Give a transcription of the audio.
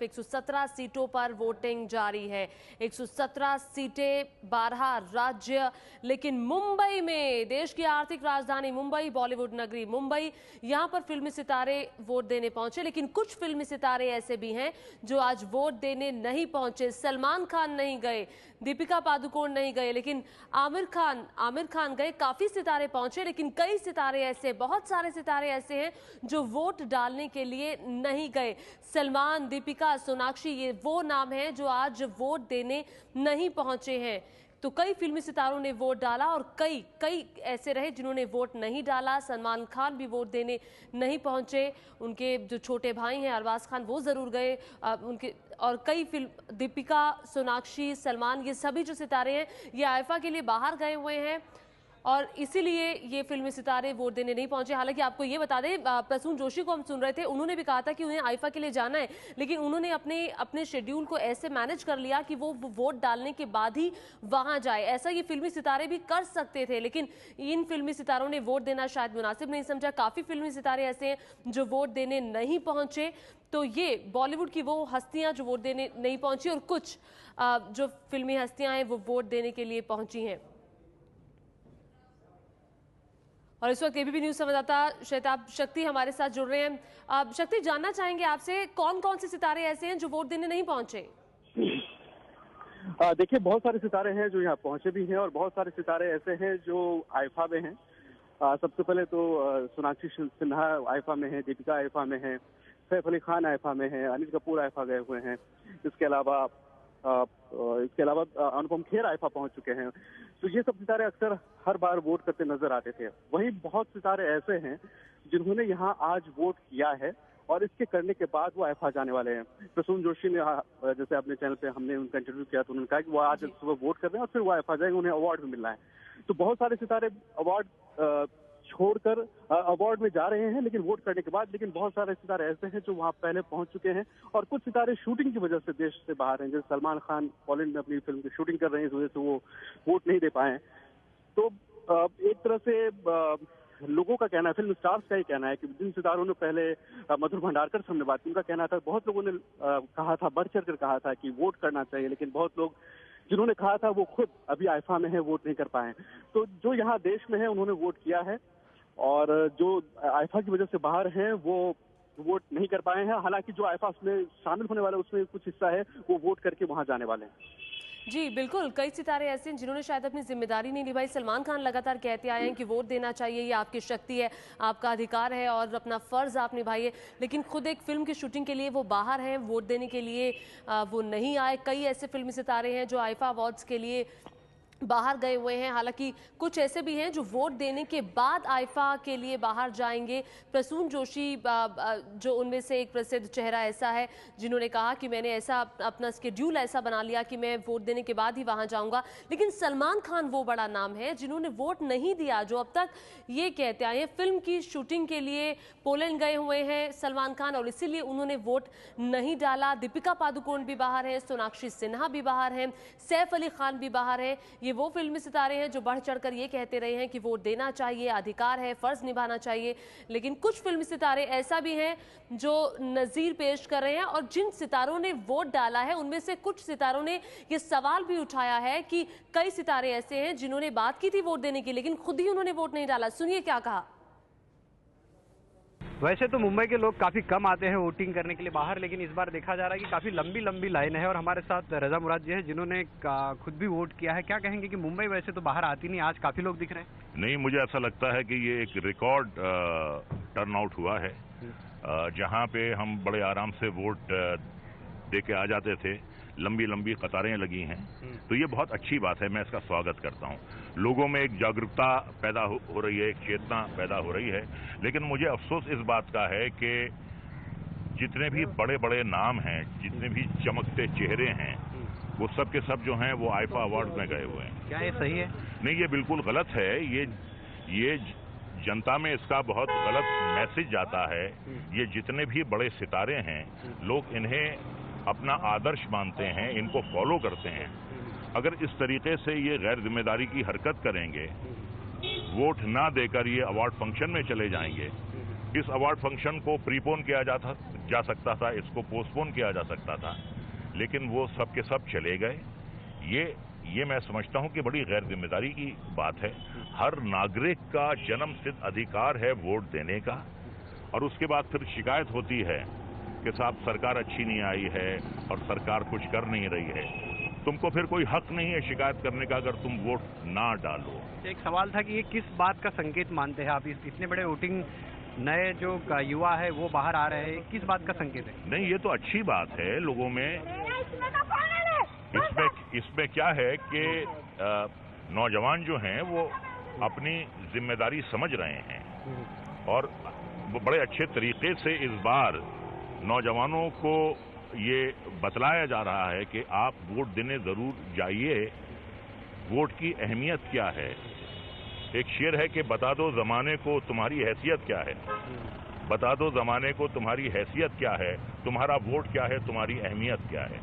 117 सीटों पर वोटिंग जारी है। 117 सीटें, 12 राज्य। लेकिन मुंबई में, देश की आर्थिक राजधानी मुंबई, बॉलीवुड नगरी मुंबई, यहां पर फिल्मी सितारे वोट देने पहुंचे। लेकिन कुछ फिल्मी सितारे ऐसे भी हैं जो आज वोट देने नहीं पहुंचे। सलमान खान नहीं गए, दीपिका पादुकोण नहीं गए, लेकिन आमिर खान गए। काफी सितारे पहुंचे, लेकिन कई सितारे ऐसे, बहुत सारे सितारे ऐसे हैं जो वोट डालने के लिए नहीं गए। सलमान, दीपिका, सोनाक्षी, ये वो नाम हैं जो आज वोट देने नहीं पहुंचे हैं। तो कई फिल्मी सितारों ने वोट डाला और कई ऐसे रहे जिन्होंने वोट नहीं डाला। सलमान खान भी वोट देने नहीं पहुंचे। उनके जो छोटे भाई हैं अरबाज खान, वो जरूर गए। उनके और कई फिल्म, दीपिका, सोनाक्षी, सलमान, ये सभी जो सितारे हैं ये आईफा के लिए बाहर गए हुए हैं और इसीलिए ये फिल्मी सितारे वोट देने नहीं पहुंचे। हालांकि आपको ये बता दें, प्रसून जोशी को हम सुन रहे थे, उन्होंने भी कहा था कि उन्हें आईफा के लिए जाना है, लेकिन उन्होंने अपने शेड्यूल को ऐसे मैनेज कर लिया कि वो वोट डालने के बाद ही वहां जाए। ऐसा ये फिल्मी सितारे भी कर सकते थे, लेकिन इन फिल्मी सितारों ने वोट देना शायद मुनासिब नहीं समझा। काफी फिल्मी सितारे ऐसे हैं जो वोट देने नहीं पहुंचे। तो ये बॉलीवुड की वो हस्तियां जो वोट देने नहीं पहुंची और कुछ जो फिल्मी हस्तियां हैं वो वोट देने के लिए पहुंची हैं। और इस वक्त एबीपी न्यूज संवाददाता शहताब शक्ति हमारे साथ जुड़ रहे हैं। शक्ति, जानना चाहेंगे आपसे कौन कौन से सितारे ऐसे हैं जो वोट देने नहीं पहुंचे? देखिए, बहुत सारे सितारे हैं जो यहाँ पहुंचे भी हैं और बहुत सारे सितारे ऐसे हैं जो आईफा में हैं। सबसे पहले तो सोनाक्षी सिन्हा आईफा में है, दीपिका आईफा में है, सैफ अली खान आईफा में है, अनिल कपूर आईफा गए हुए हैं। इसके अलावा अनुपम खेर आईफा पहुंच चुके हैं। तो ये सब सितारे अक्सर हर बार वोट करते नजर आते थे। वहीं बहुत सितारे ऐसे हैं जिन्होंने यहाँ आज वोट किया है और इसके करने के बाद वो आईफा जाने वाले हैं। प्रसून जोशी ने, जैसे अपने चैनल पे हमने उनका इंटरव्यू किया तो उन्होंने कहा कि वो आज सुबह वोट कर रहे हैं और फिर वो आईफा जाएंगे, उन्हें अवार्ड भी मिलना है। तो बहुत सारे सितारे अवार्ड छोड़कर अवार्ड में जा रहे हैं लेकिन वोट करने के बाद। लेकिन बहुत सारे सितारे ऐसे हैं जो वहां पहले पहुंच चुके हैं और कुछ सितारे शूटिंग की वजह से देश से बाहर हैं। जैसे सलमान खान पोलैंड में अपनी फिल्म की शूटिंग कर रहे हैं, इस वजह से वो वोट नहीं दे पाए। तो एक तरह से लोगों का कहना है, फिल्म स्टार्स का ही कहना है कि जिन सितारों ने पहले मधुर भंडारकर से हमने बात की, उनका कहना था, बहुत लोगों ने कहा था, बढ़ चढ़ कर कहा था कि वोट करना चाहिए, लेकिन बहुत लोग जिन्होंने कहा था वो खुद अभी आईफा में है, वोट नहीं कर पाए। तो जो यहाँ देश में है उन्होंने वोट किया है और जो आईफा की वजह से बाहर हैं वो वोट नहीं कर पाए हैं। हालांकि जो आईफा में शामिल होने वाले उसमें कुछ हिस्सा है वो वोट करके वहां जाने वाले हैं। जी बिल्कुल, कई सितारे ऐसे हैं जिन्होंने शायद अपनी जिम्मेदारी नहीं निभाई। सलमान खान लगातार कहते आए हैं कि वोट देना चाहिए, ये आपकी शक्ति है, आपका अधिकार है और अपना फर्ज आप निभाइए, लेकिन खुद एक फिल्म की शूटिंग के लिए वो बाहर हैं, वोट देने के लिए वो नहीं आए। कई ऐसे फिल्मी सितारे हैं जो आईफा अवार्ड्स के लिए बाहर गए हुए हैं। हालांकि कुछ ऐसे भी हैं जो वोट देने के बाद आईफा के लिए बाहर जाएंगे। प्रसून जोशी जो उनमें से एक प्रसिद्ध चेहरा ऐसा है जिन्होंने कहा कि मैंने ऐसा अपना स्केड्यूल ऐसा बना लिया कि मैं वोट देने के बाद ही वहां जाऊंगा। लेकिन सलमान खान वो बड़ा नाम है जिन्होंने वोट नहीं दिया, जो अब तक ये कहते आए हैं फिल्म की शूटिंग के लिए पोलैंड गए हुए हैं सलमान खान और इसीलिए उन्होंने वोट नहीं डाला। दीपिका पादुकोण भी बाहर है, सोनाक्षी सिन्हा भी बाहर है, सैफ अली खान भी बाहर है। ये वो फिल्मी सितारे हैं जो बढ़ चढ़कर ये कहते रहे हैं कि वोट देना चाहिए, अधिकार है, फर्ज निभाना चाहिए। लेकिन कुछ फिल्मी सितारे ऐसा भी हैं जो नजीर पेश कर रहे हैं और जिन सितारों ने वोट डाला है उनमें से कुछ सितारों ने ये सवाल भी उठाया है कि कई सितारे ऐसे हैं जिन्होंने बात की थी वोट देने की लेकिन खुद ही उन्होंने वोट नहीं डाला। सुनिए क्या कहा। वैसे तो मुंबई के लोग काफी कम आते हैं वोटिंग करने के लिए बाहर, लेकिन इस बार देखा जा रहा है कि काफी लंबी लंबी लाइन है और हमारे साथ रजा मुराद जी हैं जिन्होंने खुद भी वोट किया है। क्या कहेंगे कि मुंबई वैसे तो बाहर आती नहीं, आज काफी लोग दिख रहे हैं? नहीं, मुझे ऐसा लगता है कि ये एक रिकॉर्ड टर्नआउट हुआ है। जहां पे हम बड़े आराम से वोट दे के आ जाते थे, लंबी लंबी कतारें लगी हैं, तो ये बहुत अच्छी बात है, मैं इसका स्वागत करता हूं। लोगों में एक जागरूकता पैदा हो रही है, एक चेतना पैदा हो रही है। लेकिन मुझे अफसोस इस बात का है कि जितने भी बड़े बड़े नाम हैं, जितने भी चमकते चेहरे हैं, वो सब के सब जो हैं वो आईफा अवार्ड में गए हुए हैं। क्या ये सही है? नहीं, ये बिल्कुल गलत है। ये जनता में इसका बहुत गलत मैसेज जाता है। ये जितने भी बड़े सितारे हैं, लोग इन्हें अपना आदर्श मानते हैं, इनको फॉलो करते हैं। अगर इस तरीके से ये गैर जिम्मेदारी की हरकत करेंगे, वोट ना देकर ये अवार्ड फंक्शन में चले जाएंगे, इस अवार्ड फंक्शन को प्रीपोन किया जा सकता था, इसको पोस्टपोन किया जा सकता था, लेकिन वो सब के सब चले गए। ये मैं समझता हूं कि बड़ी गैर जिम्मेदारी की बात है। हर नागरिक का जन्मसिद्ध अधिकार है वोट देने का, और उसके बाद फिर शिकायत होती है कि साहब सरकार अच्छी नहीं आई है और सरकार कुछ कर नहीं रही है। तुमको फिर कोई हक नहीं है शिकायत करने का अगर तुम वोट ना डालो। एक सवाल था कि ये किस बात का संकेत मानते हैं आप, इतने बड़े वोटिंग नए जो युवा है वो बाहर आ रहे हैं, किस बात का संकेत है? नहीं, ये तो अच्छी बात है लोगों में। इसमें क्या है कि नौजवान जो हैं वो अपनी जिम्मेदारी समझ रहे हैं और बड़े अच्छे तरीके से इस बार नौजवानों को ये बतलाया जा रहा है कि आप वोट देने जरूर जाइए, वोट की अहमियत क्या है। एक शेर है कि बता दो जमाने को तुम्हारी हैसियत क्या है, बता दो जमाने को तुम्हारी हैसियत क्या है, तुम्हारा वोट क्या है, तुम्हारी अहमियत क्या है।